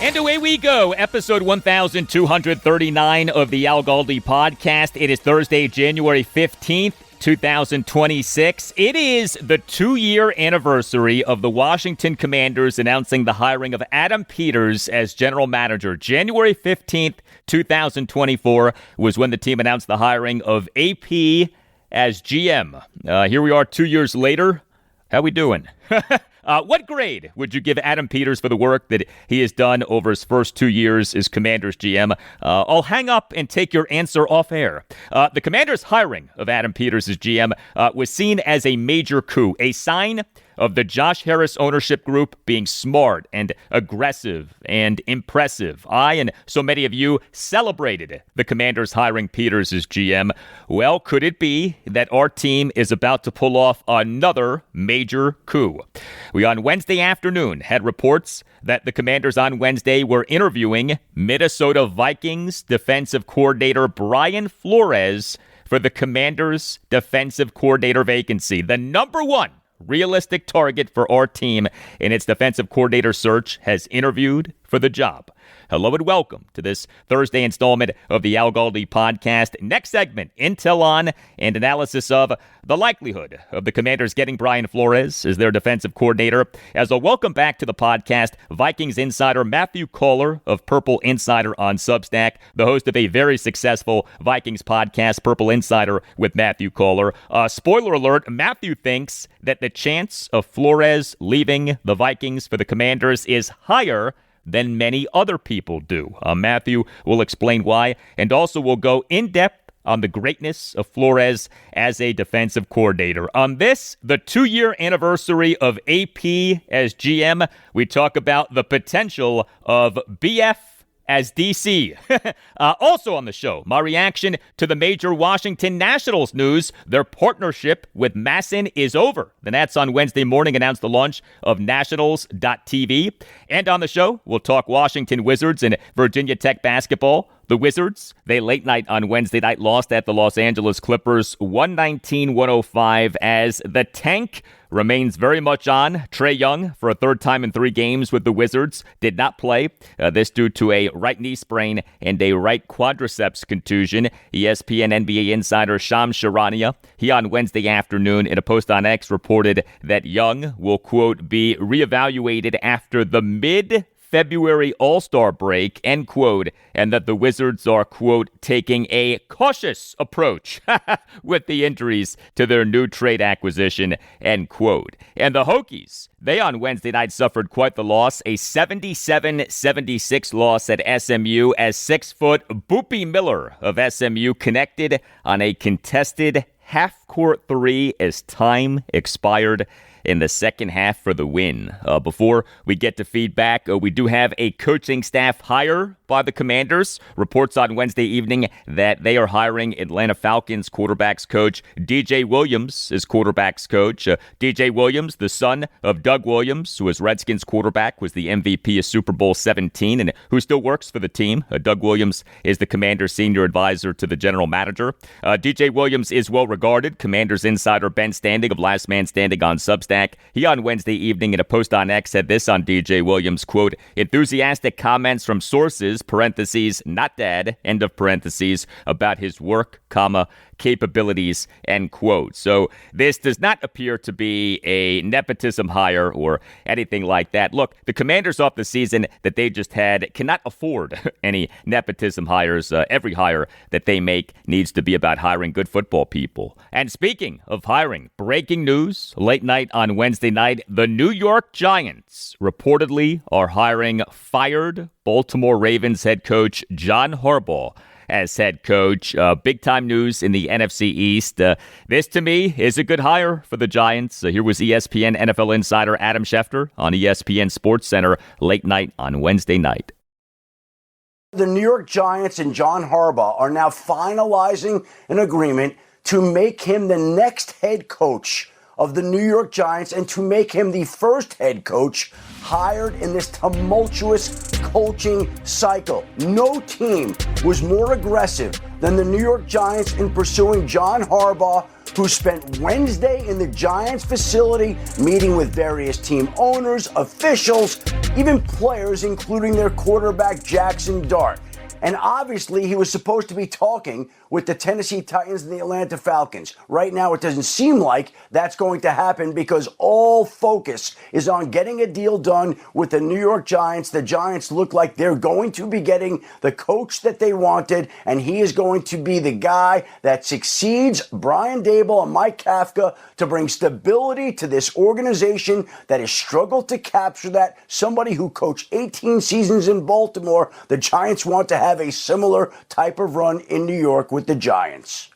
And away we go, episode 1239 of the Al Galdi podcast. It is Thursday, January 15th, 2026. It is the 2-year anniversary of the Washington Commanders announcing the hiring of Adam Peters as general manager. January 15th, 2024 was when the team announced the hiring of AP as GM. Here we are 2 years later. How we doing? What grade would you give Adam Peters for the work that he has done over his first 2 years as Commanders GM? I'll hang up and take your answer off air. The Commanders' hiring of Adam Peters as GM was seen as a major coup, a sign of the Josh Harris ownership group being smart and aggressive and impressive. I and so many of you celebrated the Commanders hiring Peters as GM. Well, could it be that our team is about to pull off another major coup? We on Wednesday afternoon had reports that the Commanders on Wednesday were interviewing Minnesota Vikings defensive coordinator Brian Flores for the Commanders defensive coordinator vacancy. The number one realistic target for our team in its defensive coordinator search has interviewed for the job. Hello and welcome to this Thursday installment of the Al Galdi podcast. Next segment, intel on and analysis of the likelihood of the Commanders getting Brian Flores as their defensive coordinator. As a welcome back to the podcast, Vikings insider Matthew Coller of Purple Insider on Substack, the host of a very successful Vikings podcast, Purple Insider with Matthew Coller. Spoiler alert, Matthew thinks that the chance of Flores leaving the Vikings for the Commanders is higher than many other people do. Matthew will explain why, and also will go in-depth on the greatness of Flores as a defensive coordinator. On this, the 2-year anniversary of AP as GM, we talk about the potential of BF as DC. Also on the show, my reaction to the major Washington Nationals news. Their partnership with MASN is over. The Nats on Wednesday morning announced the launch of Nationals.tv. And on the show, we'll talk Washington Wizards and Virginia Tech basketball. The Wizards, they late night on Wednesday night lost at the Los Angeles Clippers 119-105 as the tank remains very much on. Trae Young, for a third time in 3 games with the Wizards, did not play. This due to a right knee sprain and a right quadriceps contusion. ESPN NBA insider Shams Charania, he on Wednesday afternoon in a post on X reported that Young will, quote, be reevaluated after the mid-February All-Star break, end quote, and that the Wizards are, quote, taking a cautious approach with the injuries to their new trade acquisition, end quote. And the Hokies, they on Wednesday night suffered quite the loss, a 77-76 loss at SMU as 6-foot Boopie Miller of SMU connected on a contested half-court 3 as time expired in the second half for the win. Before we get to feedback, we do have a coaching staff hire by the Commanders. Reports on Wednesday evening that they are hiring Atlanta Falcons quarterbacks coach DJ Williams as quarterbacks coach. DJ Williams, the son of Doug Williams, who was Redskins quarterback, was the MVP of Super Bowl 17 and who still works for the team. Doug Williams is the Commanders senior advisor to the general manager. DJ Williams is well regarded. Commanders insider Ben Standing of Last Man Standing on Substack, he on Wednesday evening in a post on X said this on DJ Williams, quote, enthusiastic comments from sources, parentheses, not dad, end of parentheses, about his work, comma, capabilities, end quote. So this does not appear to be a nepotism hire or anything like that. Look, the Commanders off the season that they just had cannot afford any nepotism hires. Every hire that they make needs to be about hiring good football people. And speaking of hiring, breaking news late night on Wednesday night, the New York Giants reportedly are hiring fired Baltimore Ravens head coach John Harbaugh as head coach. Big-time news in the NFC East. This, to me, is a good hire for the Giants. Here was ESPN NFL insider Adam Schefter on ESPN SportsCenter late night on Wednesday night. The New York Giants and John Harbaugh are now finalizing an agreement to make him the next head coach of the New York Giants and to make him the first head coach hired in this tumultuous coaching cycle. No team was more aggressive than the New York Giants in pursuing John Harbaugh, who spent Wednesday in the Giants facility meeting with various team owners, officials, even players, including their quarterback Jackson Dart. And obviously, he was supposed to be talking with the Tennessee Titans and the Atlanta Falcons. Right now, it doesn't seem like that's going to happen because all focus is on getting a deal done with the New York Giants. The Giants look like they're going to be getting the coach that they wanted, and he is going to be the guy that succeeds Brian Daboll and Mike Kafka to bring stability to this organization that has struggled to capture that. Somebody who coached 18 seasons in Baltimore, the Giants want to have a similar type of run in New York with the Giants.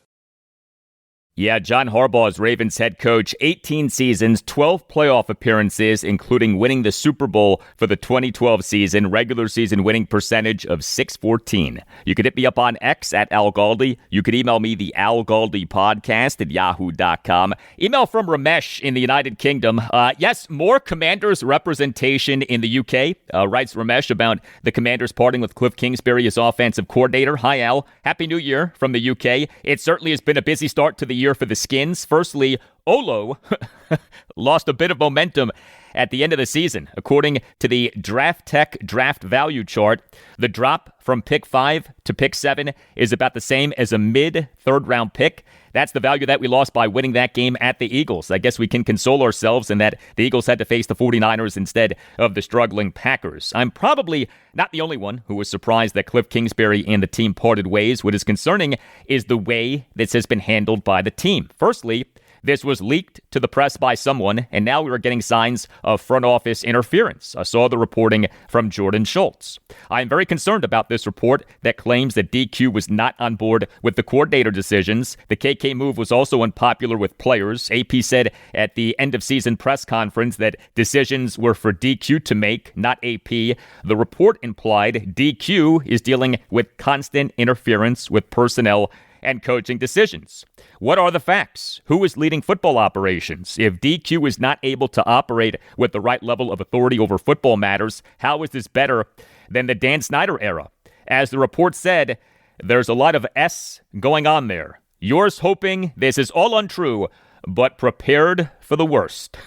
Yeah, John Harbaugh is Ravens head coach, 18 seasons, 12 playoff appearances, including winning the Super Bowl for the 2012 season, regular season winning percentage of .614. You could hit me up on X at Al Galdi. You could email me, the Al Galdi podcast at yahoo.com. Email from Ramesh in the United Kingdom. Yes, more Commanders representation in the UK, writes Ramesh about the Commanders parting with Cliff Kingsbury as offensive coordinator. Hi, Al. Happy New Year from the UK. It certainly has been a busy start to the year for the Skins. Firstly, Olo lost a bit of momentum at the end of the season. According to the Draft Tech draft value chart, the drop from pick 5 to pick 7 is about the same as a mid-third round pick. That's the value that we lost by winning that game at the Eagles. I guess we can console ourselves in that the Eagles had to face the 49ers instead of the struggling Packers. I'm probably not the only one who was surprised that Cliff Kingsbury and the team parted ways. What is concerning is the way this has been handled by the team. Firstly, this was leaked to the press by someone, and now we are getting signs of front office interference. I saw the reporting from Jordan Schultz. I am very concerned about this report that claims that DQ was not on board with the coordinator decisions. The KK move was also unpopular with players. AP said at the end-of-season press conference that decisions were for DQ to make, not AP. The report implied DQ is dealing with constant interference with personnel and coaching decisions. What are the facts? Who is leading football operations? If DQ is not able to operate with the right level of authority over football matters, how is this better than the Dan Snyder era? As the report said, there's a lot of S going on there. Yours hoping this is all untrue, but prepared for the worst.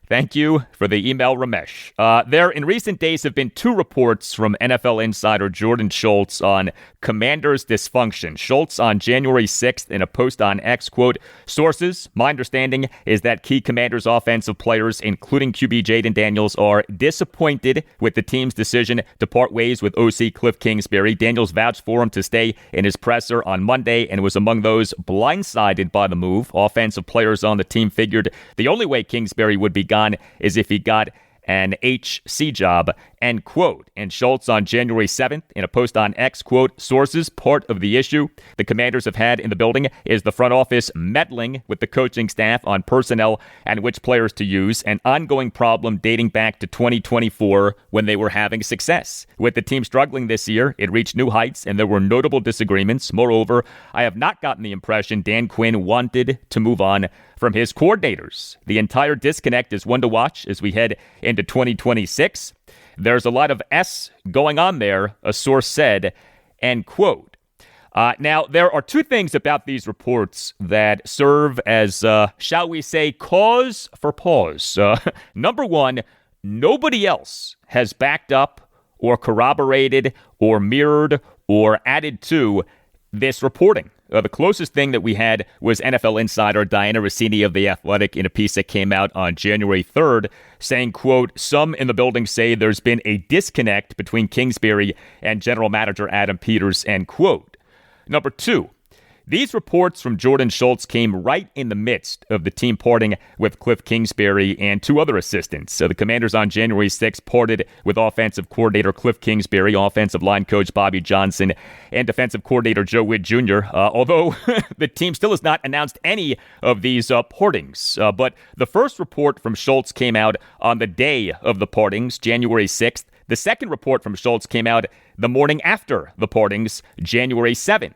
Thank you for the email, Ramesh. There, in recent days, have been two reports from NFL insider Jordan Schultz on Commanders' dysfunction. Schultz on January 6th in a post on X, quote, sources, my understanding is that key Commanders offensive players, including QB Jaden Daniels, are disappointed with the team's decision to part ways with OC Cliff Kingsbury. Daniels vouched for him to stay in his presser on Monday and was among those blindsided by the move. Offensive players on the team figured the only way Kingsbury would be gone is if he got an HC job, end quote. And Schultz on January 7th in a post on X, quote, sources, part of the issue the Commanders have had in the building is the front office meddling with the coaching staff on personnel and which players to use, an ongoing problem dating back to 2024 when they were having success. With the team struggling this year, it reached new heights and there were notable disagreements. Moreover, I have not gotten the impression Dan Quinn wanted to move on from his coordinators. The entire disconnect is one to watch as we head into 2026. There's a lot of S going on there, a source said, end quote. Now, there are two things about these reports that serve as, shall we say, cause for pause. Number one, nobody else has backed up or corroborated or mirrored or added to this reporting. The closest thing that we had was NFL insider Diana Rossini of The Athletic in a piece that came out on January 3rd saying, quote, some in the building say there's been a disconnect between Kingsbury and general manager Adam Peters, end quote. Number two, these reports from Jordan Schultz came right in the midst of the team parting with Cliff Kingsbury and two other assistants. So the Commanders on January 6th parted with offensive coordinator Cliff Kingsbury, offensive line coach Bobby Johnson, and defensive coordinator Joe Witt Jr., although the team still has not announced any of these partings. But the first report from Schultz came out on the day of the partings, January 6th. The second report from Schultz came out the morning after the partings, January 7th.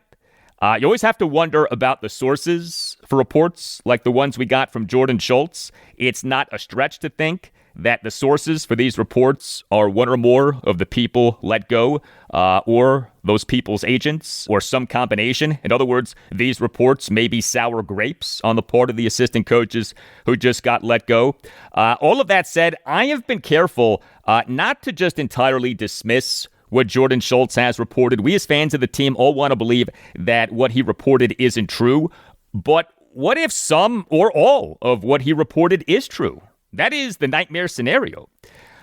You always have to wonder about the sources for reports like the ones we got from Jordan Schultz. It's not a stretch to think that the sources for these reports are one or more of the people let go, or those people's agents, or some combination. In other words, these reports may be sour grapes on the part of the assistant coaches who just got let go. All of that said, I have been careful not to just entirely dismiss what Jordan Schultz has reported. We as fans of the team all want to believe that what he reported isn't true. But what if some or all of what he reported is true? That is the nightmare scenario.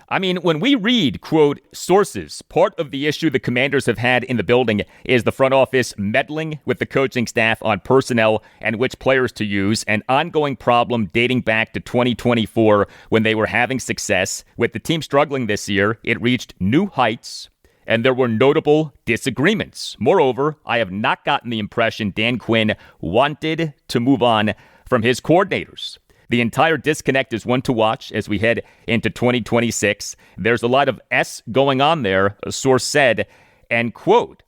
I mean, when we read, quote, sources, part of the issue the Commanders have had in the building is the front office meddling with the coaching staff on personnel and which players to use, an ongoing problem dating back to 2024 when they were having success. With the team struggling this year, it reached new heights, and there were notable disagreements. Moreover, I have not gotten the impression Dan Quinn wanted to move on from his coordinators. The entire disconnect is one to watch as we head into 2026. There's a lot of S going on there, a source said, and quote,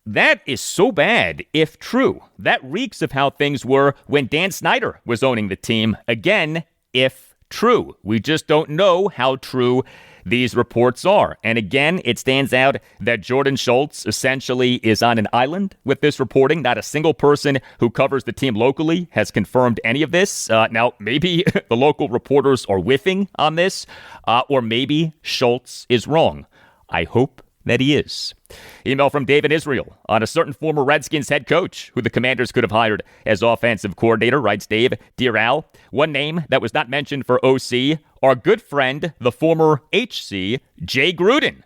that is so bad if true. That reeks of how things were when Dan Snyder was owning the team. Again, if true. We just don't know how true these reports are. And again, it stands out that Jordan Schultz essentially is on an island with this reporting. Not a single person who covers the team locally has confirmed any of this. Now, maybe the local reporters are whiffing on this, or maybe Schultz is wrong. I hope that he is. Email from David Israel on a certain former Redskins head coach who the Commanders could have hired as offensive coordinator. Writes Dave, Dear Al, one name that was not mentioned for OC, our good friend, the former HC, Jay Gruden.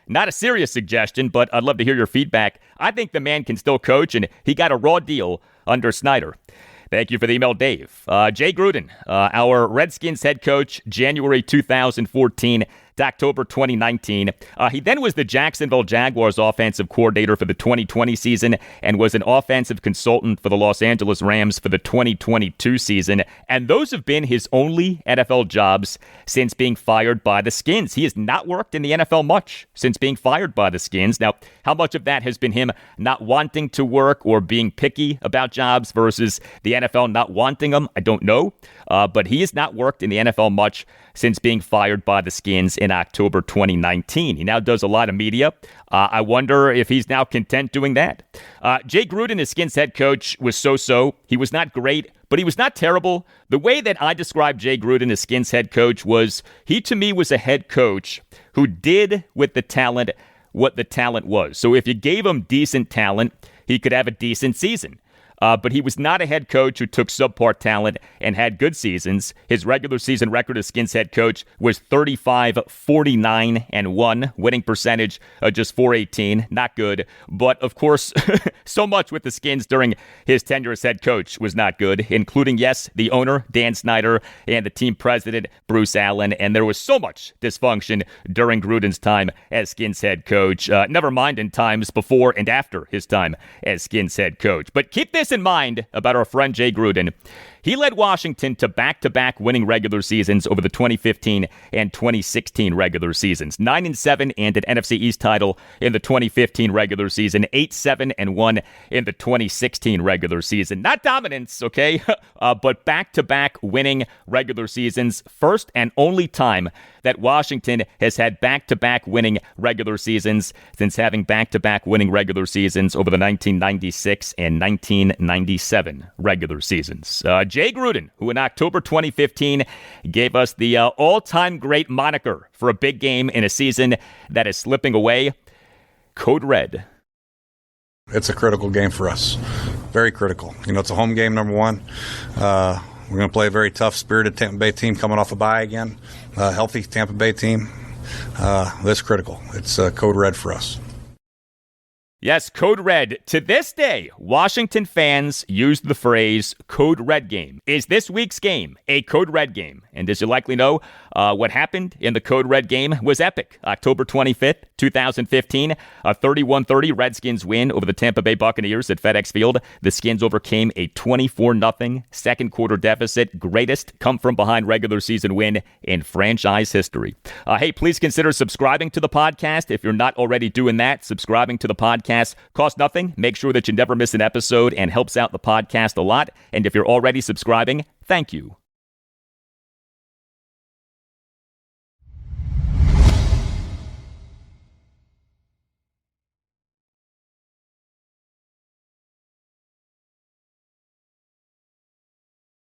Not a serious suggestion, but I'd love to hear your feedback. I think the man can still coach, and he got a raw deal under Snyder. Thank you for the email, Dave. Jay Gruden, our Redskins head coach, January 2014 to October 2019. He then was the Jacksonville Jaguars offensive coordinator for the 2020 season and was an offensive consultant for the Los Angeles Rams for the 2022 season. And those have been his only NFL jobs since being fired by the Skins. He has not worked in the NFL much since being fired by the Skins. Now, how much of that has been him not wanting to work or being picky about jobs versus the NFL not wanting him? I don't know. But he has not worked in the NFL much since being fired by the Skins in October 2019. He now does a lot of media. I wonder if he's now content doing that. Jay Gruden, as Skins head coach, was so-so. He was not great, but he was not terrible. The way that I described Jay Gruden as Skins head coach was, he to me was a head coach who did with the talent what the talent was. So if you gave him decent talent, he could have a decent season. But he was not a head coach who took subpar talent and had good seasons. His regular season record as Skins head coach was 35-49-1, winning percentage just .418, not good. But of course, so much with the Skins during his tenure as head coach was not good, including, yes, the owner, Dan Snyder, and the team president, Bruce Allen. And there was so much dysfunction during Gruden's time as Skins head coach, never mind in times before and after his time as Skins head coach. But keep this in mind about our friend Jay Gruden. He led Washington to back-to-back winning regular seasons over the 2015 and 2016 regular seasons. 9-7 and an NFC East title in the 2015 regular season. 8-7-1 in the 2016 regular season. Not dominance, okay? But back-to-back winning regular seasons. First and only time that Washington has had back-to-back winning regular seasons since having back-to-back winning regular seasons over the 1996 and 1997 regular seasons. Jay Gruden, who in October 2015 gave us the all-time great moniker for a big game in a season that is slipping away, Code Red. It's a critical game for us. Very critical. You know, it's a home game, number one. We're going to play a very tough, spirited Tampa Bay team coming off a bye again. Healthy Tampa Bay team. That's critical. It's Code Red for us. Yes, Code Red. To this day, Washington fans use the phrase Code Red game. Is this week's game a Code Red game? And as you likely know, What happened in the Code Red game was epic. October 25th, 2015, a 31-30 Redskins win over the Tampa Bay Buccaneers at FedEx Field. The Skins overcame a 24-0 second quarter deficit, greatest come-from-behind regular season win in franchise history. Hey, please consider subscribing to the podcast. If you're not already doing that, subscribing to the podcast costs nothing. Make sure that you never miss an episode and helps out the podcast a lot. And if you're already subscribing, thank you.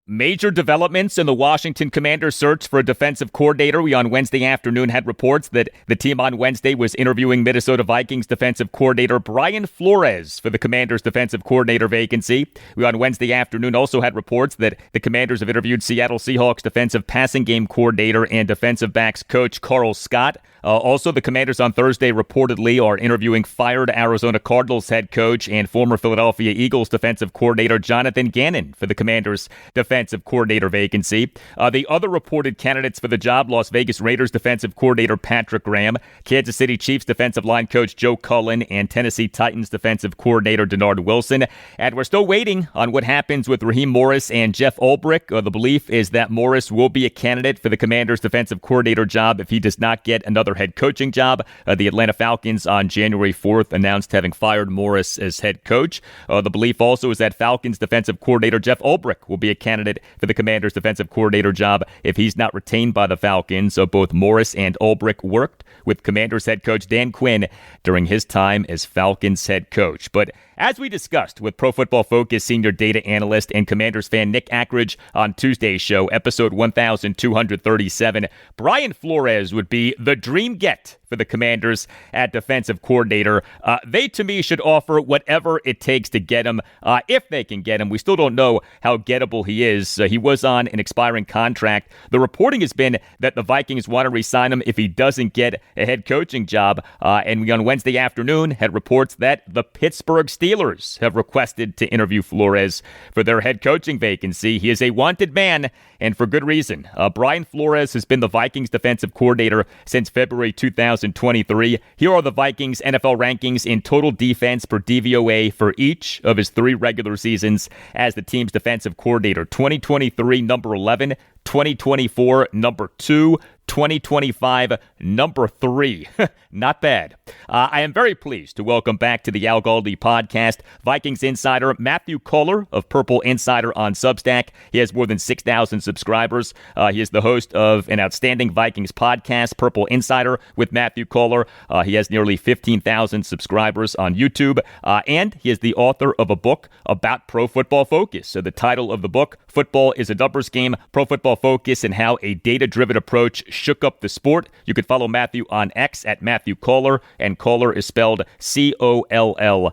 Major developments in the Washington Commanders' search for a defensive coordinator. We on Wednesday afternoon had reports that the team on Wednesday was interviewing Minnesota Vikings defensive coordinator Brian Flores for the Commanders' defensive coordinator vacancy. We on Wednesday afternoon also had reports that the Commanders have interviewed Seattle Seahawks defensive passing game coordinator and defensive backs coach Carl Scott. Also, the Commanders on Thursday reportedly are interviewing fired Arizona Cardinals head coach and former Philadelphia Eagles defensive coordinator Jonathan Gannon for the Commanders' defensive coordinator vacancy. The other reported candidates for the job, Las Vegas Raiders defensive coordinator Patrick Graham, Kansas City Chiefs defensive line coach Joe Cullen, and Tennessee Titans defensive coordinator Denard Wilson. And we're still waiting on what happens with Raheem Morris and Jeff Ulbrich. The belief is that Morris will be a candidate for the Commanders' defensive coordinator job if he does not get another head coaching job. The Atlanta Falcons on January 4th announced having fired Morris as head coach. The belief also is that Falcons defensive coordinator Jeff Ulbrich will be a candidate for the Commanders' defensive coordinator job if he's not retained by the Falcons. So both Morris and Ulbrich worked with Commanders head coach Dan Quinn during his time as Falcons head coach. But as we discussed with Pro Football Focus senior data analyst and Commanders fan Nick Ackridge on Tuesday's show, episode 1237, Brian Flores would be the dream get for the Commanders at defensive coordinator. They, to me, should offer whatever it takes to get him, if they can get him. We still don't know how gettable he is. He was on an expiring contract. The reporting has been that the Vikings want to re-sign him if he doesn't get a head coaching job. And we on Wednesday afternoon had reports that the Pittsburgh Steelers have requested to interview Flores for their head coaching vacancy. He is a wanted man, and for good reason. Brian Flores has been the Vikings defensive coordinator since February 2023. Here are the Vikings NFL rankings in total defense per DVOA for each of his 3 regular seasons as the team's defensive coordinator. 2023, number 11. 2024, number 2. 2025, number 3. Not bad. I am very pleased to welcome back to the Al Galdi podcast Vikings insider Matthew Coller of Purple Insider on Substack. He has more than 6,000 subscribers. He is the host of an outstanding Vikings podcast, Purple Insider, with Matthew Coller. He has nearly 15,000 subscribers on YouTube, and he is the author of a book about Pro Football Focus. So the title of the book, Football is a Numbers Game, Pro Football Focus and How a Data-Driven Approach Shook Up the Sport. You can follow Matthew on X at Matthew Coller, and Coller is spelled Coller.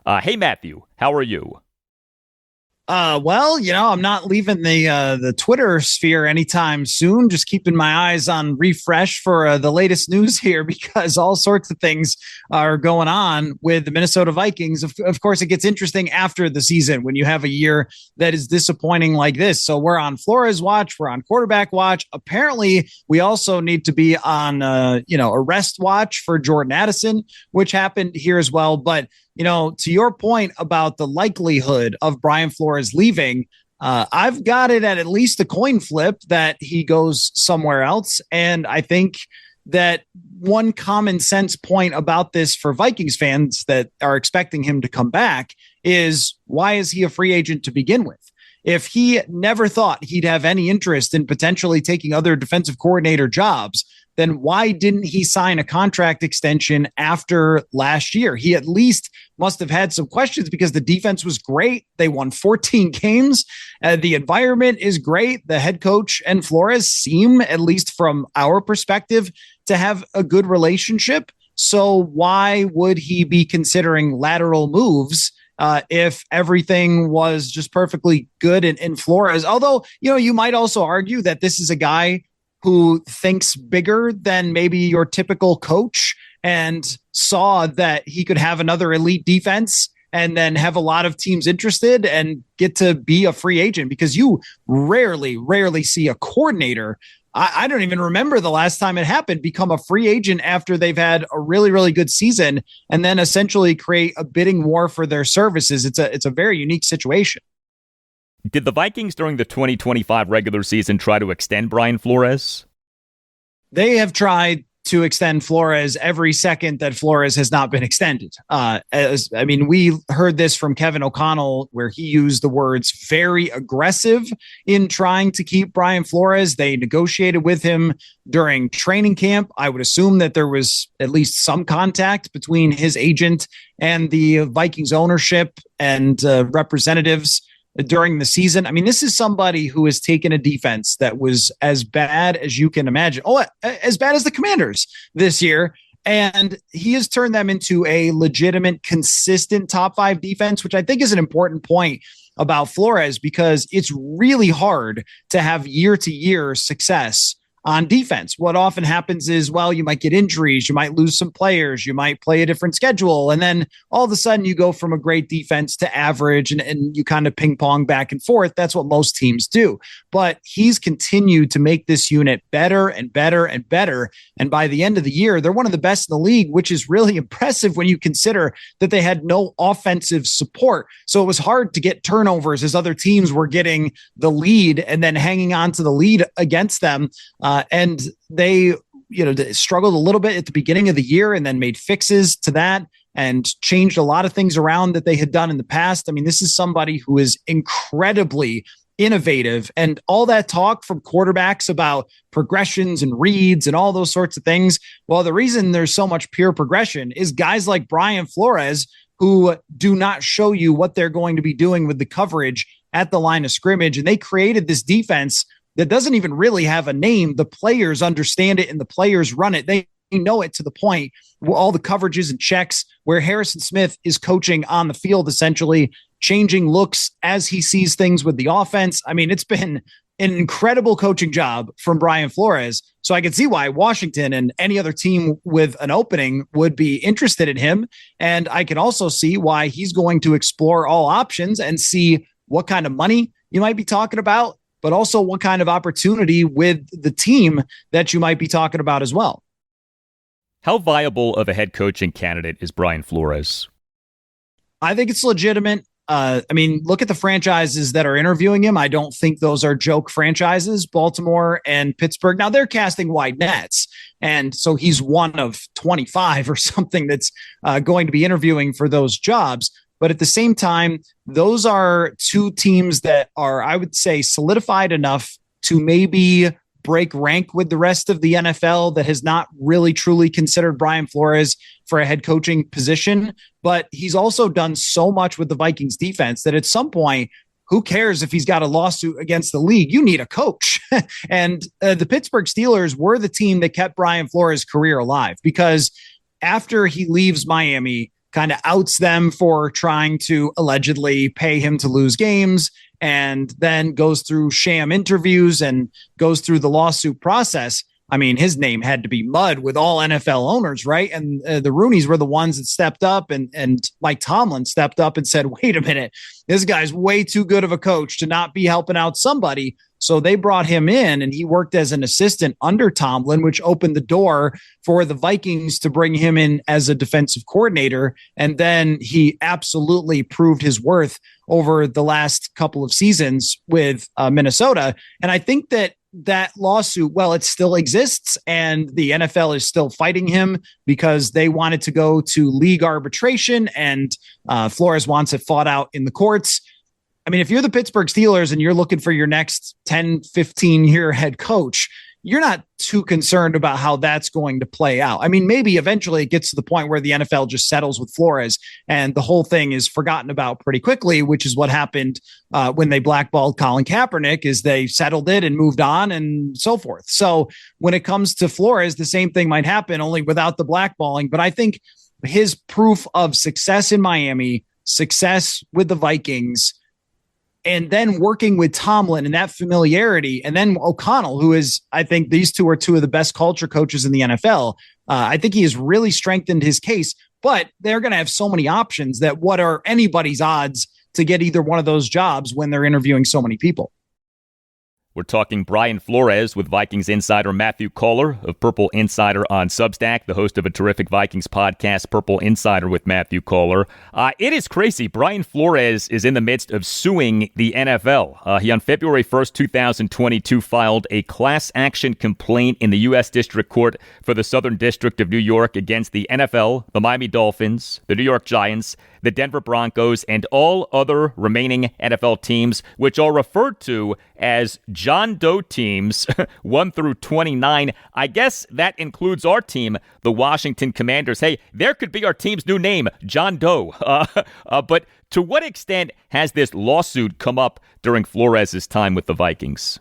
Hey, Matthew, how are you? Well, I'm not leaving the Twitter sphere anytime soon. Just keeping my eyes on refresh for the latest news here because all sorts of things are going on with the Minnesota Vikings. Of course, it gets interesting after the season when you have a year that is disappointing like this. So we're on Flores watch. We're on quarterback watch. Apparently, we also need to be on, arrest watch for Jordan Addison, which happened here as well. But to your point about the likelihood of Brian Flores leaving, I've got it at least a coin flip that he goes somewhere else. And I think that one common sense point about this for Vikings fans that are expecting him to come back is, why is he a free agent to begin with? If he never thought he'd have any interest in potentially taking other defensive coordinator jobs, then why didn't he sign a contract extension after last year? He at least must have had some questions because the defense was great. They won 14 games. The environment is great. The head coach and Flores seem, at least from our perspective, to have a good relationship. So why would he be considering lateral moves if everything was just perfectly good in Flores? Although, you might also argue that this is a guy who thinks bigger than maybe your typical coach and saw that he could have another elite defense and then have a lot of teams interested and get to be a free agent, because you rarely see a coordinator I don't even remember the last time it happened, become a free agent after they've had a really, really good season and then essentially create a bidding war for their services. It's a very unique situation. Did the Vikings during the 2025 regular season try to extend Brian Flores? They have tried to extend Flores every second that Flores has not been extended. We heard this from Kevin O'Connell, where he used the words very aggressive in trying to keep Brian Flores. They negotiated with him during training camp. I would assume that there was at least some contact between his agent and the Vikings ownership and representatives during the season. I mean, this is somebody who has taken a defense that was as bad as you can imagine. As bad as the Commanders this year. And he has turned them into a legitimate, consistent top 5 defense, which I think is an important point about Flores, because it's really hard to have year-to-year success on defense. What often happens is, well, you might get injuries, you might lose some players, you might play a different schedule, and then all of a sudden you go from a great defense to average, and you kind of ping pong back and forth. That's what most teams do. But he's continued to make this unit better and better and better. And by the end of the year, they're one of the best in the league, which is really impressive when you consider that they had no offensive support. So it was hard to get turnovers as other teams were getting the lead and then hanging on to the lead against them. And they, struggled a little bit at the beginning of the year and then made fixes to that and changed a lot of things around that they had done in the past. I mean, this is somebody who is incredibly innovative, and all that talk from quarterbacks about progressions and reads and all those sorts of things. Well, the reason there's so much pure progression is guys like Brian Flores, who do not show you what they're going to be doing with the coverage at the line of scrimmage. And they created this defense that doesn't even really have a name. The players understand it and the players run it. They know it to the point where all the coverages and checks, where Harrison Smith is coaching on the field, essentially changing looks as he sees things with the offense. I mean, it's been an incredible coaching job from Brian Flores. So I can see why Washington and any other team with an opening would be interested in him. And I can also see why he's going to explore all options and see what kind of money you might be talking about, but also what kind of opportunity with the team that you might be talking about as well. How viable of a head coaching candidate is Brian Flores? I think it's legitimate. Look at the franchises that are interviewing him. I don't think those are joke franchises, Baltimore and Pittsburgh. Now, they're casting wide nets, and so he's one of 25 or something that's going to be interviewing for those jobs. But at the same time, those are two teams that are, I would say, solidified enough to maybe break rank with the rest of the NFL that has not really truly considered Brian Flores for a head coaching position. But he's also done so much with the Vikings defense that at some point, who cares if he's got a lawsuit against the league? You need a coach. And the Pittsburgh Steelers were the team that kept Brian Flores' career alive, because after he leaves Miami, kind of outs them for trying to allegedly pay him to lose games, and then goes through sham interviews and goes through the lawsuit process. I mean, his name had to be mud with all NFL owners, right? And the Rooneys were the ones that stepped up, and Mike Tomlin stepped up and said, wait a minute, this guy's way too good of a coach to not be helping out somebody. So they brought him in, and he worked as an assistant under Tomlin, which opened the door for the Vikings to bring him in as a defensive coordinator. And then he absolutely proved his worth over the last couple of seasons with Minnesota. And I think that lawsuit, well, it still exists, and the NFL is still fighting him because they wanted to go to league arbitration, and Flores wants it fought out in the courts. I mean, if you're the Pittsburgh Steelers and you're looking for your next 10, 15-year head coach, you're not too concerned about how that's going to play out. I mean, maybe eventually it gets to the point where the NFL just settles with Flores and the whole thing is forgotten about pretty quickly, which is what happened when they blackballed Colin Kaepernick, is they settled it and moved on and so forth. So when it comes to Flores, the same thing might happen, only without the blackballing. But I think his proof of success in Miami, success with the Vikings, and then working with Tomlin and that familiarity, and then O'Connell, who is, I think these two are two of the best culture coaches in the NFL. I think he has really strengthened his case, but they're going to have so many options that what are anybody's odds to get either one of those jobs when they're interviewing so many people? We're talking Brian Flores with Vikings insider Matthew Coller of Purple Insider on Substack, the host of a terrific Vikings podcast, Purple Insider with Matthew Coller. It is crazy. Brian Flores is in the midst of suing the NFL. He, on February 1st, 2022, filed a class action complaint in the U.S. District Court for the Southern District of New York against the NFL, the Miami Dolphins, the New York Giants, the Denver Broncos, and all other remaining NFL teams, which are referred to as John Doe teams 1 through 29. I guess that includes our team, the Washington Commanders. Hey, there could be our team's new name, John Doe. But to what extent has this lawsuit come up during Flores' time with the Vikings?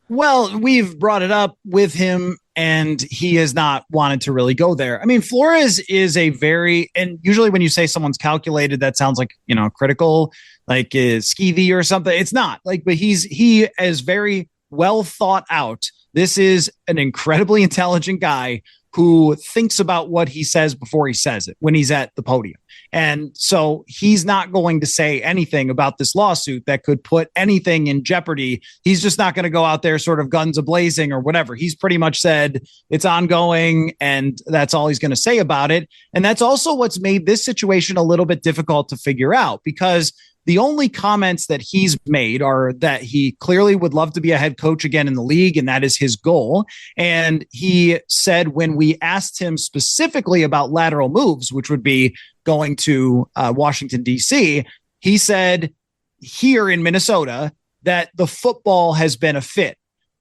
Well, we've brought it up with him, and he has not wanted to really go there. I mean, Flores is and usually when you say someone's calculated, that sounds like, critical, like skeevy or something. It's not but he is very well thought out. This is an incredibly intelligent guy who thinks about what he says before he says it when he's at the podium. And so he's not going to say anything about this lawsuit that could put anything in jeopardy. He's just not going to go out there sort of guns a-blazing or whatever. He's pretty much said it's ongoing, and that's all he's going to say about it. And that's also what's made this situation a little bit difficult to figure out, because the only comments that he's made are that he clearly would love to be a head coach again in the league, and that is his goal. And he said when we asked him specifically about lateral moves, which would be going to Washington, D.C., he said here in Minnesota that the football has been a fit,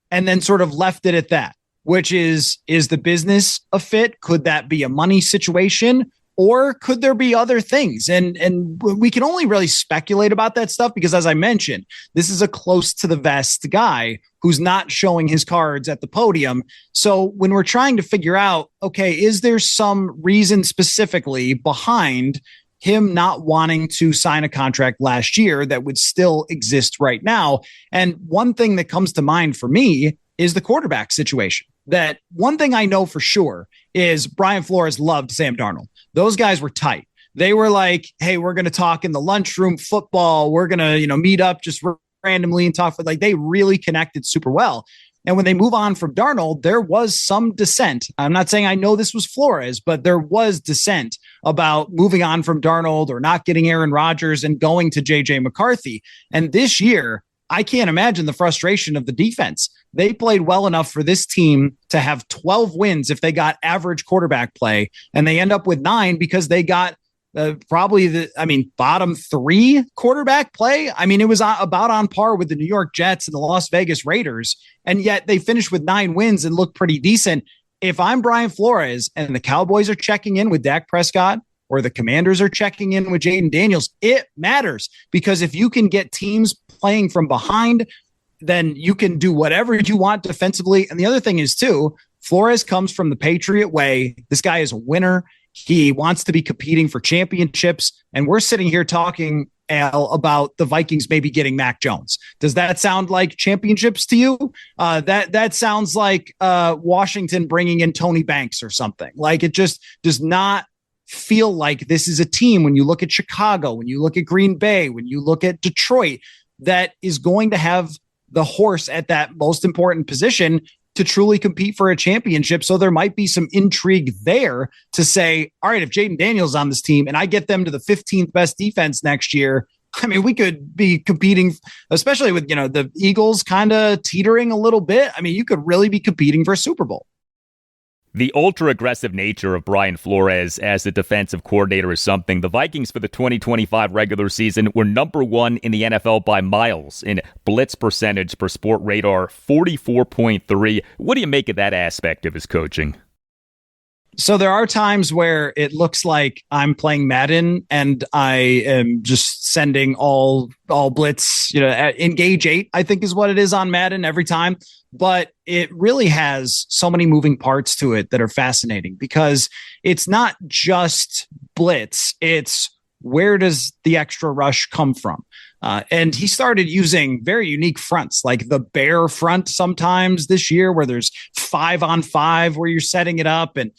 and then sort of left it at that, which is the business a fit? Could that be a money situation? Or could there be other things? And we can only really speculate about that stuff because, as I mentioned, this is a close to the vest guy who's not showing his cards at the podium. So when we're trying to figure out, okay, is there some reason specifically behind him not wanting to sign a contract last year that would still exist right now? And one thing that comes to mind for me is the quarterback situation. That one thing I know for sure is Brian Flores loved Sam Darnold. Those guys were tight. They were like, hey, we're going to talk in the lunchroom football. We're going to, meet up just randomly and talk. They really connected super well. And when they move on from Darnold, there was some dissent. I'm not saying I know this was Flores, but there was dissent about moving on from Darnold or not getting Aaron Rodgers and going to J.J. McCarthy. And this year, I can't imagine the frustration of the defense. They played well enough for this team to have 12 wins if they got average quarterback play, and they end up with 9 because they got probably bottom 3 quarterback play. I mean, it was about on par with the New York Jets and the Las Vegas Raiders, and yet they finished with 9 wins and look pretty decent. If I'm Brian Flores and the Cowboys are checking in with Dak Prescott, or the Commanders are checking in with Jaden Daniels, it matters, because if you can get teams playing from behind, then you can do whatever you want defensively. And the other thing is, too, Flores comes from the Patriot way. This guy is a winner. He wants to be competing for championships. And we're sitting here talking, Al, about the Vikings maybe getting Mac Jones. Does that sound like championships to you? That sounds like Washington bringing in Tony Banks or something. Like, it just does not feel like this is a team, when you look at Chicago, when you look at Green Bay, when you look at Detroit, that is going to have the horse at that most important position to truly compete for a championship. So there might be some intrigue there to say, all right, if Jaden Daniels on this team and I get them to the 15th best defense next year, I mean, we could be competing, especially with, the Eagles kind of teetering a little bit. I mean, you could really be competing for a Super Bowl. The ultra-aggressive nature of Brian Flores as the defensive coordinator is something. The Vikings for the 2025 regular season were number 1 in the NFL by miles in blitz percentage per Sport Radar, 44.3. What do you make of that aspect of his coaching? So there are times where it looks like I'm playing Madden and I am just sending all blitz, engage 8, I think is what it is on Madden every time. But it really has so many moving parts to it that are fascinating, because it's not just blitz. It's where does the extra rush come from? And he started using very unique fronts, like the bear front sometimes this year, where there's 5-on-5 where you're setting it up. And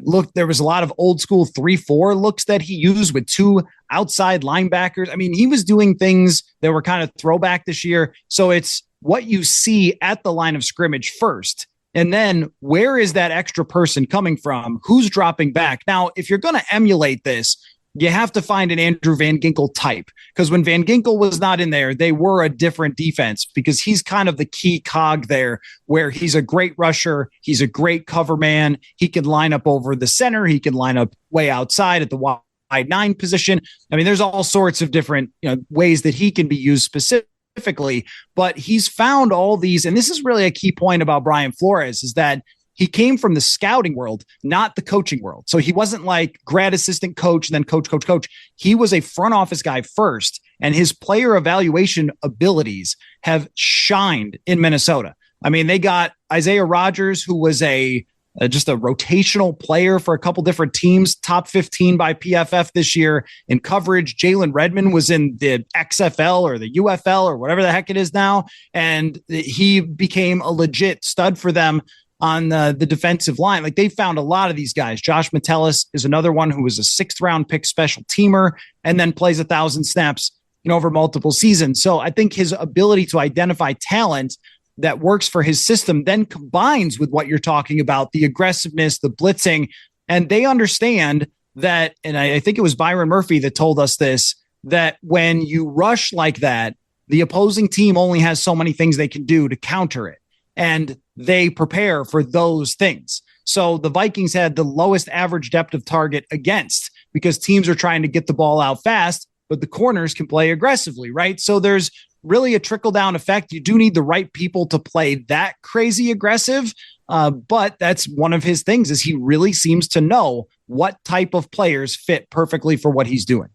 look, there was a lot of old school 3-4 looks that he used with 2 outside linebackers. I mean, he was doing things that were kind of throwback this year. So it's what you see at the line of scrimmage first. And then where is that extra person coming from? Who's dropping back? Now, if you're going to emulate this, you have to find an Andrew Van Ginkel type, because when Van Ginkel was not in there, they were a different defense, because he's kind of the key cog there, where he's a great rusher. He's a great cover man. He can line up over the center. He can line up way outside at the wide 9 position. I mean, there's all sorts of different ways that he can be used specifically, but he's found all these. And this is really a key point about Brian Flores, is that he came from the scouting world, not the coaching world. So he wasn't like grad assistant coach and then coach. He was a front office guy first, and his player evaluation abilities have shined in Minnesota. I mean, they got Isaiah Rodgers, who was just a rotational player for a couple different teams, top 15 by PFF this year in coverage. Jalen Redmond was in the XFL or the UFL or whatever the heck it is now, and he became a legit stud for them on the defensive line. Like, they found a lot of these guys. Josh Metellus is another one who was a 6th round pick special teamer and then plays 1,000 snaps over multiple seasons. So I think his ability to identify talent that works for his system then combines with what you're talking about, the aggressiveness, the blitzing, and they understand that, and I think it was Byron Murphy that told us this, that when you rush like that, the opposing team only has so many things they can do to counter it, and they prepare for those things. So the Vikings had the lowest average depth of target against, because teams are trying to get the ball out fast, but the corners can play aggressively, right? So there's really a trickle-down effect. You do need the right people to play that crazy aggressive, but that's one of his things, is he really seems to know what type of players fit perfectly for what he's doing.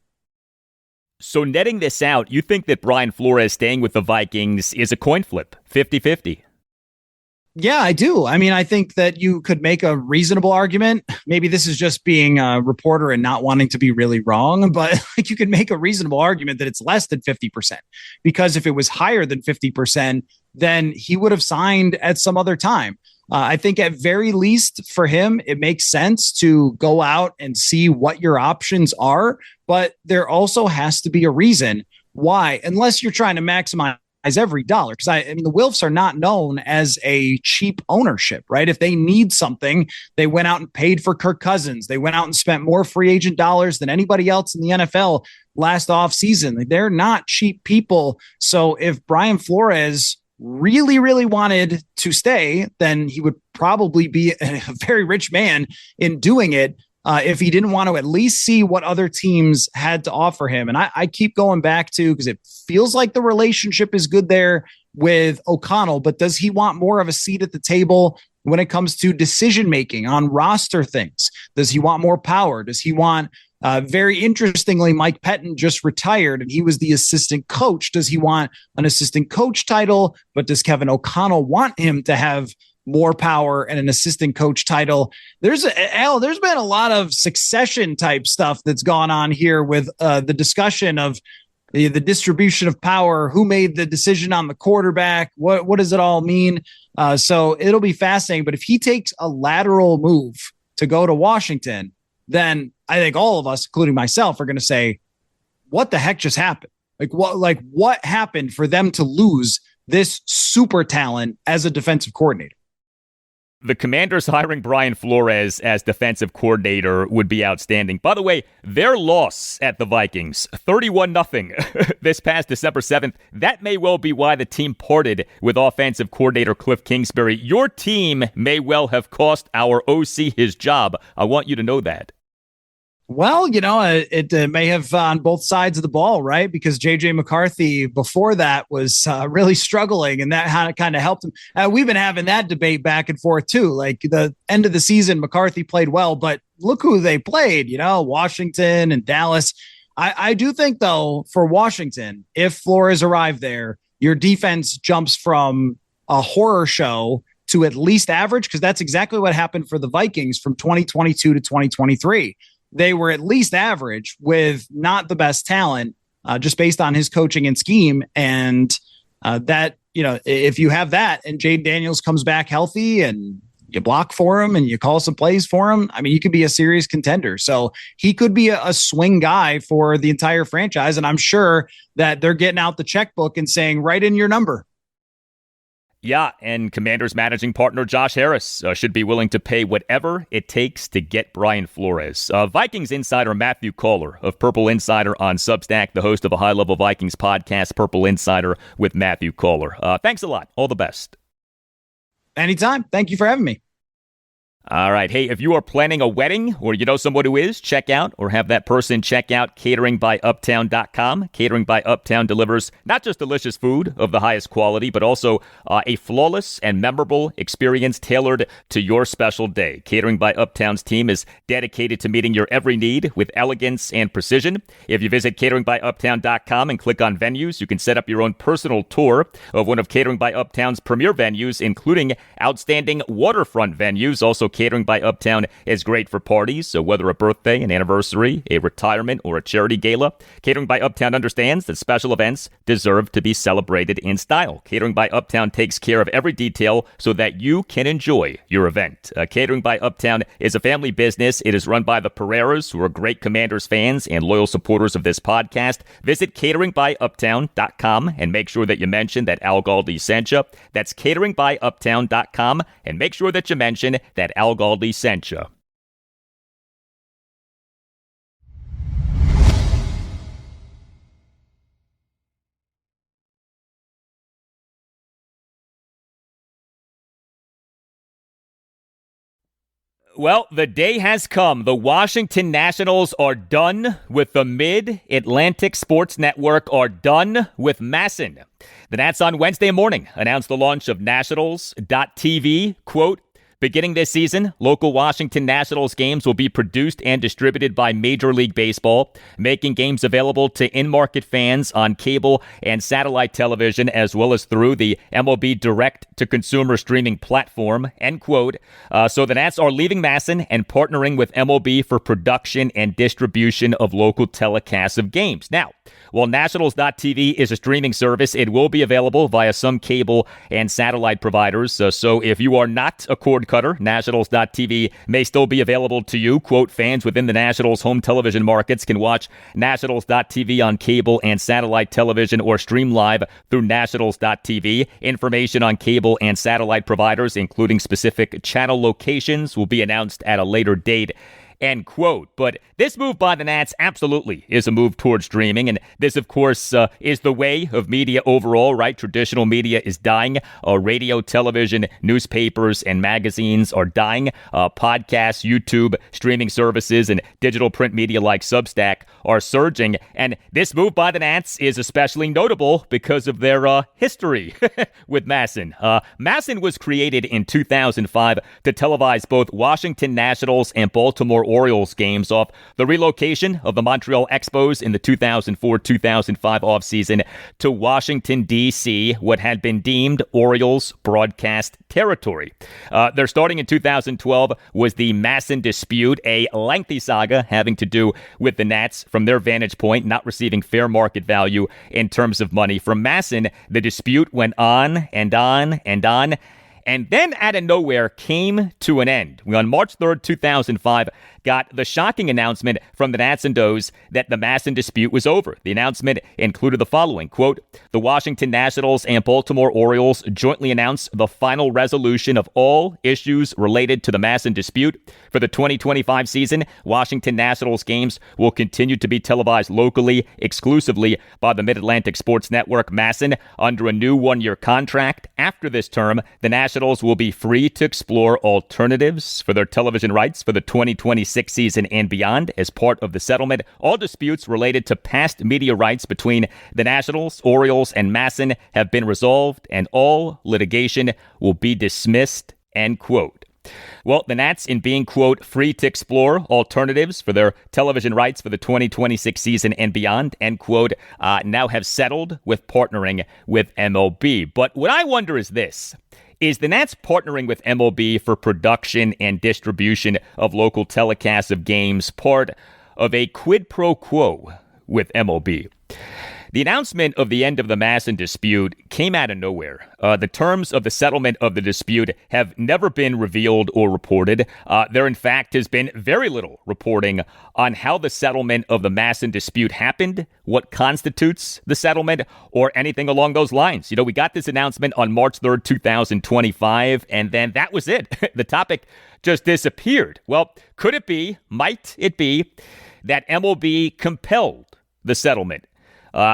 So netting this out, you think that Brian Flores staying with the Vikings is a coin flip, 50-50? Yeah, I do. I mean, I think that you could make a reasonable argument. Maybe this is just being a reporter and not wanting to be really wrong, but like, you could make a reasonable argument that it's less than 50%, because if it was higher than 50%, then he would have signed at some other time. I think at very least for him, it makes sense to go out and see what your options are, but there also has to be a reason why, unless you're trying to maximize every dollar. Because I mean, the Wilfs are not known as a cheap ownership, right? If they need something, they went out and paid for Kirk Cousins. They went out and spent more free agent dollars than anybody else in the NFL last offseason. They're not cheap people. So if Brian Flores really, really wanted to stay, then he would probably be a very rich man in doing it. If he didn't want to at least see what other teams had to offer him. And I keep going back to, because it feels like the relationship is good there with O'Connell, but does he want more of a seat at the table when it comes to decision-making on roster things? Does he want more power? Does he want, very interestingly, Mike Pettin just retired and he was the assistant coach. Does he want an assistant coach title? But does Kevin O'Connell want him to have more power and an assistant coach title? There's been a lot of succession type stuff that's gone on here with the discussion of the distribution of power, who made the decision on the quarterback, what does it all mean? So it'll be fascinating. But if he takes a lateral move to go to Washington, then I think all of us, including myself, are going to say, what the heck just happened? What happened for them to lose this super talent as a defensive coordinator? The Commanders hiring Brian Flores as defensive coordinator would be outstanding. By the way, their loss at the Vikings, 31-0 this past December 7th, that may well be why the team parted with offensive coordinator Cliff Kingsbury. Your team may well have cost our OC his job. I want you to know that. Well, it may have on both sides of the ball, right? Because J.J. McCarthy before that was really struggling, and that kind of helped him. We've been having that debate back and forth too. Like, the end of the season, McCarthy played well, but look who they played, Washington and Dallas. I do think, though, for Washington, if Flores arrived there, your defense jumps from a horror show to at least average, because that's exactly what happened for the Vikings from 2022 to 2023. They were at least average with not the best talent, just based on his coaching and scheme. And if you have that and Jade Daniels comes back healthy and you block for him and you call some plays for him, I mean, you could be a serious contender. So he could be a swing guy for the entire franchise. And I'm sure that they're getting out the checkbook and saying, write in your number. Yeah, and Commanders managing partner Josh Harris should be willing to pay whatever it takes to get Brian Flores. Vikings insider Matthew Coller of Purple Insider on Substack, the host of a high-level Vikings podcast, Purple Insider with Matthew Coller. Thanks a lot. All the best. Anytime. Thank you for having me. All right. Hey, if you are planning a wedding or you know someone who is, check out or have that person check out cateringbyuptown.com. Catering by Uptown delivers not just delicious food of the highest quality, but also a flawless and memorable experience tailored to your special day. Catering by Uptown's team is dedicated to meeting your every need with elegance and precision. If you visit cateringbyuptown.com and click on venues, you can set up your own personal tour of one of Catering by Uptown's premier venues, including outstanding waterfront venues. Also, Catering by Uptown is great for parties, so whether a birthday, an anniversary, a retirement, or a charity gala, Catering by Uptown understands that special events deserve to be celebrated in style. Catering by Uptown takes care of every detail so that you can enjoy your event. Catering by Uptown is a family business. It is run by the Pereiras, who are great Commanders fans and loyal supporters of this podcast. Visit cateringbyuptown.com and make sure that you mention that Al Galdi sent you. That's cateringbyuptown.com and make sure that you mention that Al Galdi sent you. Well, the day has come. The Washington Nationals are done with the Mid-Atlantic Sports Network, are done with MASN. The Nats on Wednesday morning announced the launch of Nationals.tv, quote, beginning this season, local Washington Nationals games will be produced and distributed by Major League Baseball, making games available to in-market fans on cable and satellite television, as well as through the MLB direct-to-consumer streaming platform, end quote. So the Nats are leaving MASN and partnering with MLB for production and distribution of local telecasts of games. Now, while Nationals.tv is a streaming service, it will be available via some cable and satellite providers. So if you are not a cord cutter, Nationals.tv may still be available to you. Quote, fans within the Nationals home television markets can watch Nationals.tv on cable and satellite television or stream live through Nationals.tv. Information on cable and satellite providers, including specific channel locations, will be announced at a later date. End quote. But this move by the Nats absolutely is a move towards streaming. And this, of course, is the way of media overall, right? Traditional media is dying. Radio, television, newspapers, and magazines are dying. Podcasts, YouTube, streaming services, and digital print media like Substack are surging. And this move by the Nats is especially notable because of their history with MASN. MASN was created in 2005 to televise both Washington Nationals and Baltimore Orioles games off the relocation of the Montreal Expos in the 2004-2005 offseason to Washington, D.C., what had been deemed Orioles broadcast territory. Their starting in 2012 was the MASN dispute, a lengthy saga having to do with the Nats from their vantage point not receiving fair market value in terms of money. From MASN, the dispute went on and on and on. And then out of nowhere came to an end. We, on March 3rd, 2005, got the shocking announcement from the Nats and Does that the MASN dispute was over. The announcement included the following, quote, the Washington Nationals and Baltimore Orioles jointly announced the final resolution of all issues related to the MASN dispute. For the 2025 season, Washington Nationals games will continue to be televised locally, exclusively by the Mid-Atlantic Sports Network, MASN, under a new one-year contract. After this term, the Nationals will be free to explore alternatives for their television rights for the 2026 season and beyond. As part of the settlement, all disputes related to past media rights between the Nationals, Orioles, and MASN have been resolved, and all litigation will be dismissed, end quote. Well, the Nats, in being, quote, free to explore alternatives for their television rights for the 2026 season and beyond, end quote, now have settled with partnering with MLB. But what I wonder is this. Is the Nats partnering with MLB for production and distribution of local telecasts of games part of a quid pro quo with MLB? The announcement of the end of the MASN dispute came out of nowhere. The terms of the settlement of the dispute have never been revealed or reported. There, in fact, has been very little reporting on how the settlement of the MASN dispute happened, what constitutes the settlement, or anything along those lines. We got this announcement on March 3rd, 2025, and then that was it. The topic just disappeared. Well, could it be, might it be, that MLB compelled the settlement?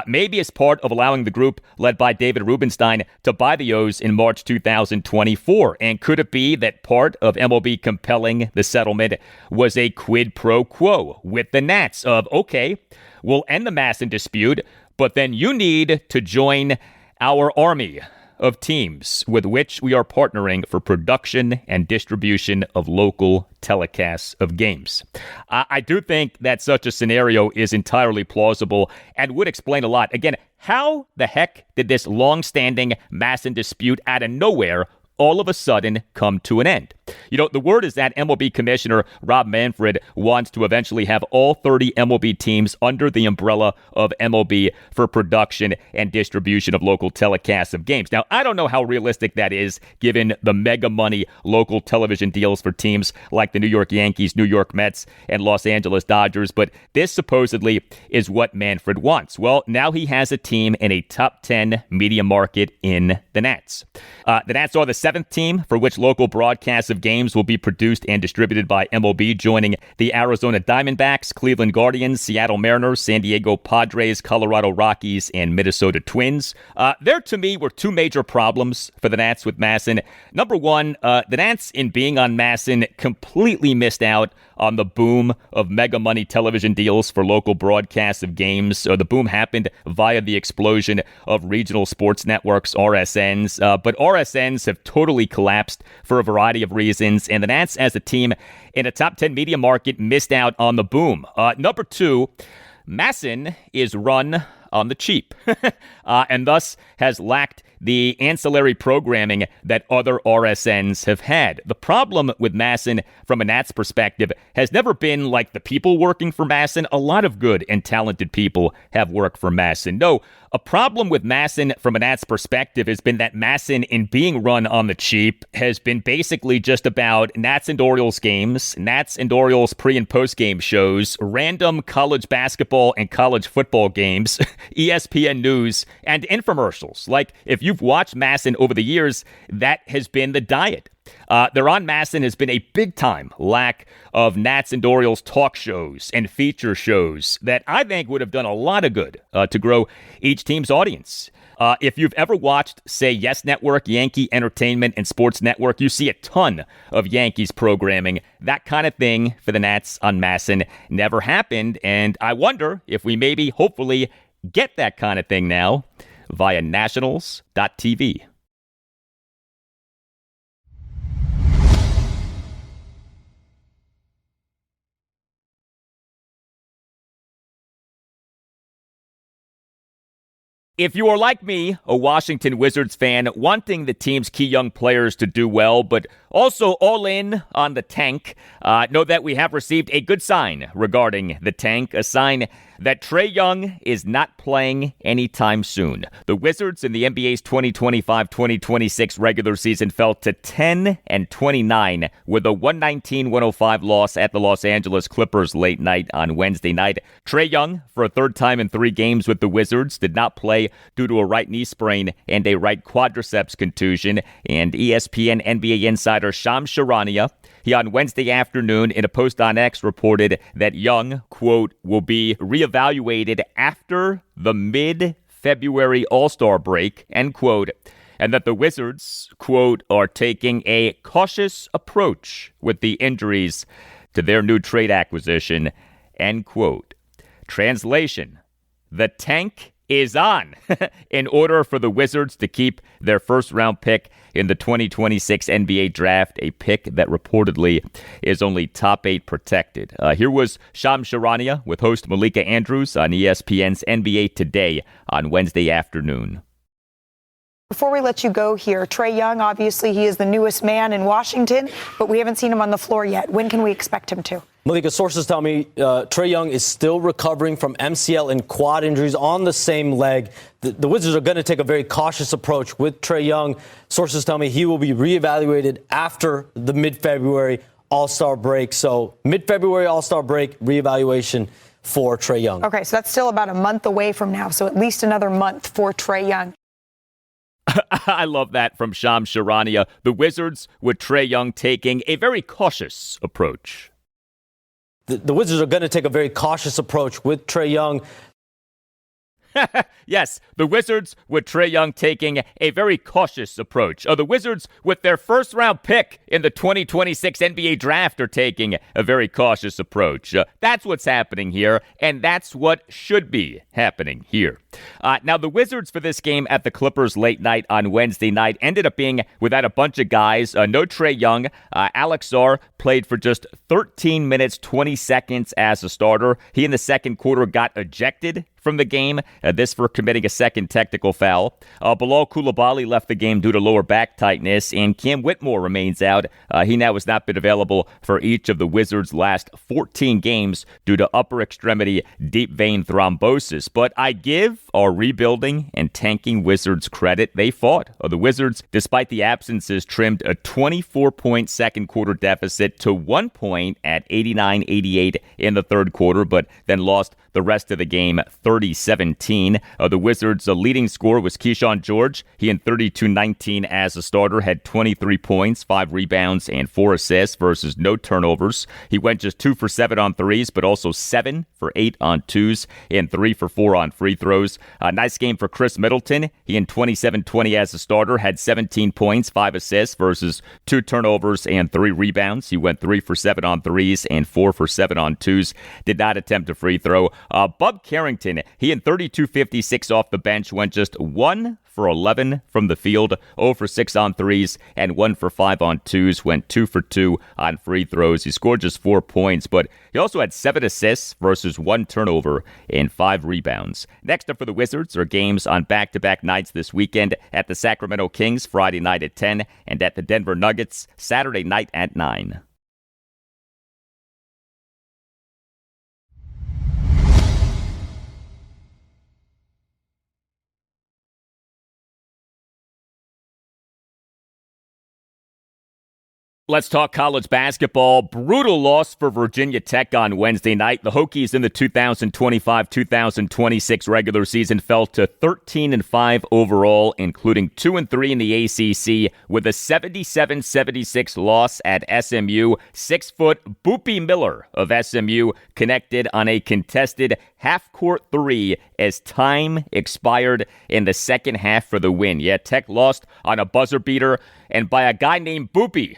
Maybe as part of allowing the group led by David Rubenstein to buy the O's in March 2024. And could it be that part of MLB compelling the settlement was a quid pro quo with the Nats of, okay, we'll end the MASN dispute, but then you need to join our army of teams with which we are partnering for production and distribution of local telecasts of games. I do think that such a scenario is entirely plausible and would explain a lot. Again, how the heck did this long-standing MASN dispute out of nowhere all of a sudden come to an end? The word is that MLB Commissioner Rob Manfred wants to eventually have all 30 MLB teams under the umbrella of MLB for production and distribution of local telecasts of games. Now, I don't know how realistic that is given the mega money local television deals for teams like the New York Yankees, New York Mets, and Los Angeles Dodgers, but this supposedly is what Manfred wants. Well, now he has a team in a top 10 media market in the Nats. The Nats are the 7th team for which local broadcasts of games will be produced and distributed by MLB, joining the Arizona Diamondbacks, Cleveland Guardians, Seattle Mariners, San Diego Padres, Colorado Rockies, and Minnesota Twins. There, to me, were two major problems for the Nats with MASN. Number one, the Nats, in being on MASN, completely missed out on the boom of mega money television deals for local broadcasts of games. The boom happened via the explosion of regional sports networks, RSNs, but RSNs have totally collapsed for a variety of reasons, and the Nats as a team in a top 10 media market missed out on the boom. Number two, MASN is run on the cheap and thus has lacked the ancillary programming that other RSNs have had. The problem with MASN from a Nats perspective has never been like the people working for MASN. A lot of good and talented people have worked for MASN. No, a problem with MASN from a Nats perspective has been that MASN, in being run on the cheap, has been basically just about Nats and Orioles games, Nats and Orioles pre- and post-game shows, random college basketball and college football games, ESPN news, and infomercials. Like, if you've watched MASN over the years, that has been the diet. There on MASN has been a big-time lack of Nats and Orioles talk shows and feature shows that I think would have done a lot of good to grow each team's audience. If you've ever watched, say, Yes Network, Yankee Entertainment, and Sports Network, you see a ton of Yankees programming. That kind of thing for the Nats on MASN never happened, and I wonder if we maybe, hopefully, get that kind of thing now via nationals.tv. If you are like me, a Washington Wizards fan, wanting the team's key young players to do well, but also all in on the tank, know that we have received a good sign regarding the tank, a sign that Trae Young is not playing anytime soon. The Wizards in the NBA's 2025-2026 regular season fell to 10-29 with a 119-105 loss at the Los Angeles Clippers late night on Wednesday night. Trae Young, for a third time in 3 games with the Wizards, did not play due to a right knee sprain and a right quadriceps contusion, and ESPN NBA insider Shams Charania, he on Wednesday afternoon in a post on X reported that Young, quote, will be reevaluated after the mid-February All-Star break, end quote, and that the Wizards, quote, are taking a cautious approach with the injuries to their new trade acquisition, end quote. Translation: the tank is on in order for the Wizards to keep their first-round pick in the 2026 NBA draft, a pick that reportedly is only top 8 protected. Here was Shams Charania with host Malika Andrews on ESPN's NBA Today on Wednesday afternoon. Before we let you go here, Trae Young, obviously he is the newest man in Washington, but we haven't seen him on the floor yet. When can we expect him to? Malika, sources tell me Trae Young is still recovering from MCL and quad injuries on the same leg. The Wizards are going to take a very cautious approach with Trae Young. Sources tell me he will be reevaluated after the mid-February All-Star break. So mid-February All-Star break, reevaluation for Trae Young. Okay, so that's still about a month away from now. So at least another month for Trae Young. I love that from Shams Charania. The Wizards with Trae Young taking a very cautious approach. The Wizards are going to take a very cautious approach with Trae Young. Yes, the Wizards with Trae Young taking a very cautious approach. The Wizards with their first-round pick in the 2026 NBA draft are taking a very cautious approach. That's what's happening here, and that's what should be happening here. Now, the Wizards for this game at the Clippers late night on Wednesday night ended up being without a bunch of guys. No Trae Young. Alex Sarr played for just 13 minutes, 20 seconds as a starter. He in the second quarter got ejected from the game, this for committing a second technical foul. Bilal Coulibaly left the game due to lower back tightness, and Cam Whitmore remains out. He now has not been available for each of the Wizards' last 14 games due to upper extremity deep vein thrombosis. But I give our rebuilding and tanking Wizards credit. They fought. The Wizards, despite the absences, trimmed a 24-point second quarter deficit to 1 point at 89-88 in the third quarter, but then lost the rest of the game 30-17. The Wizards' leading scorer was Keyshawn George. He in 32-19 as a starter had 23 points, 5 rebounds, and 4 assists versus no turnovers. He went just 2 for 7 on threes, but also 7 for 8 on twos and 3 for 4 on free throws. Nice game for Chris Middleton. He in 27-20 as a starter had 17 points, 5 assists versus 2 turnovers and 3 rebounds. He went 3 for 7 on threes and 4 for 7 on twos. Did not attempt a free throw. Bub Carrington, he in 32-56 off the bench went just 1 for 11 from the field, 0 for 6 on threes, and 1 for 5 on twos, went 2 for 2 on free throws. He scored just 4 points, but he also had 7 assists versus 1 turnover and 5 rebounds. Next up for the Wizards are games on back-to-back nights this weekend at the Sacramento Kings Friday night at 10 and at the Denver Nuggets Saturday night at 9. Let's talk college basketball. Brutal loss for Virginia Tech on Wednesday night. The Hokies in the 2025-2026 regular season fell to 13-5 overall, including 2-3 in the ACC, with a 77-76 loss at SMU. 6-foot Boopie Miller of SMU connected on a contested half-court three as time expired in the second half for the win. Yeah, Tech lost on a buzzer beater and by a guy named Boopie.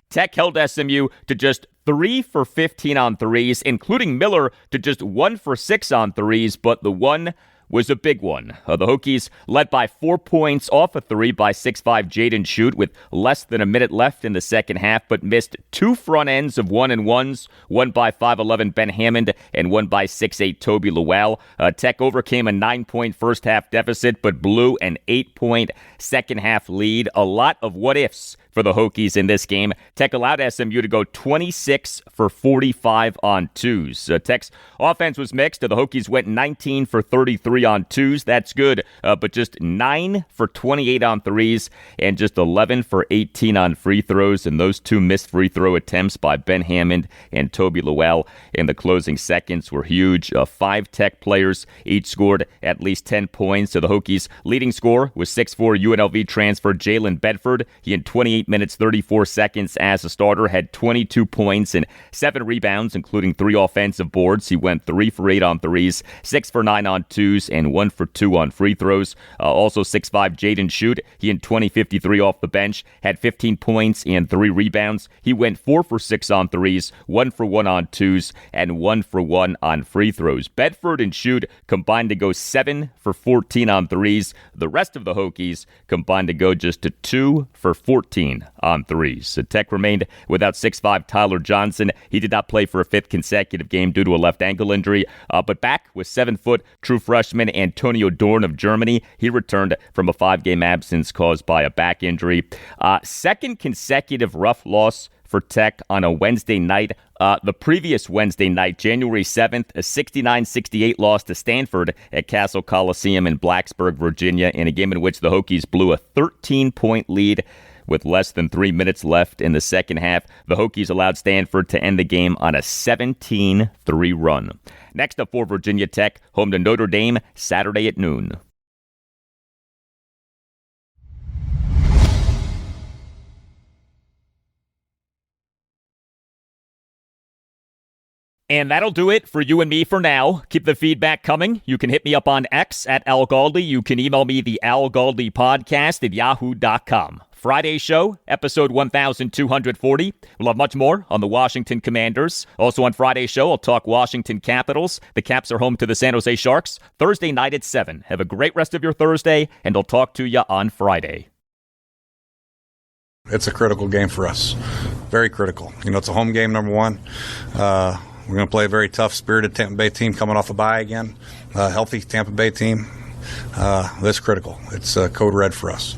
Tech held SMU to just 3 for 15 on threes, including Miller to just 1 for 6 on threes, but the one was a big one. The Hokies led by 4 points off a three by 6'5" Jaden Schutt with less than a minute left in the second half, but missed 2 front ends of 1-and-1s, one by 5'11" Ben Hammond and one by 6'8" Toby Lowell. Tech overcame a 9-point first half deficit, but blew an 8-point second half lead. A lot of what-ifs for the Hokies in this game. Tech allowed SMU to go 26 for 45 on twos. Tech's offense was mixed. The Hokies went 19 for 33 on twos. That's good, but just 9 for 28 on threes and just 11 for 18 on free throws. And those 2 missed free throw attempts by Ben Hammond and Toby Lowell in the closing seconds were huge. 5 Tech players each scored at least 10 points. So the Hokies' leading scorer was 6'4" UNLV transfer Jalen Bedford. He in 28 minutes, 34 seconds as a starter, had 22 points and 7 rebounds, including 3 offensive boards. He went 3 for 8 on threes, 6 for 9 on twos, and 1 for 2 on free throws. Also 6'5" Jaden Schutt. He in 20-53 off the bench, had 15 points and 3 rebounds. He went 4 for 6 on threes, 1 for 1 on twos, and 1 for 1 on free throws. Bedford and Schutt combined to go 7 for 14 on threes. The rest of the Hokies combined to go just to 2 for 14 on threes. So Tech remained without 6'5" Tyler Johnson. He did not play for a 5th consecutive game due to a left ankle injury, but back with 7-foot true freshman Antonio Dorn of Germany. He returned from a 5-game absence caused by a back injury. Second consecutive rough loss for Tech on a Wednesday night. The previous Wednesday night, January 7th, a 69-68 loss to Stanford at Castle Coliseum in Blacksburg, Virginia, in a game in which the Hokies blew a 13-point lead with less than 3 minutes left in the second half. The Hokies allowed Stanford to end the game on a 17-3 run. Next up for Virginia Tech, home to Notre Dame, Saturday at noon. And that'll do it for you and me for now. Keep the feedback coming. You can hit me up on X at Al Galdi. You can email me the Al Galdi podcast at yahoo.com. Friday show, episode 1240. We'll have much more on the Washington Commanders. Also on Friday's show, I'll talk Washington Capitals. The Caps are home to the San Jose Sharks Thursday night at 7. Have a great rest of your Thursday, and I'll talk to you on Friday. It's a critical game for us. Very critical. It's a home game, number one. We're going to play a very tough, spirited Tampa Bay team coming off a bye again. Healthy Tampa Bay team. That's critical. It's code red for us.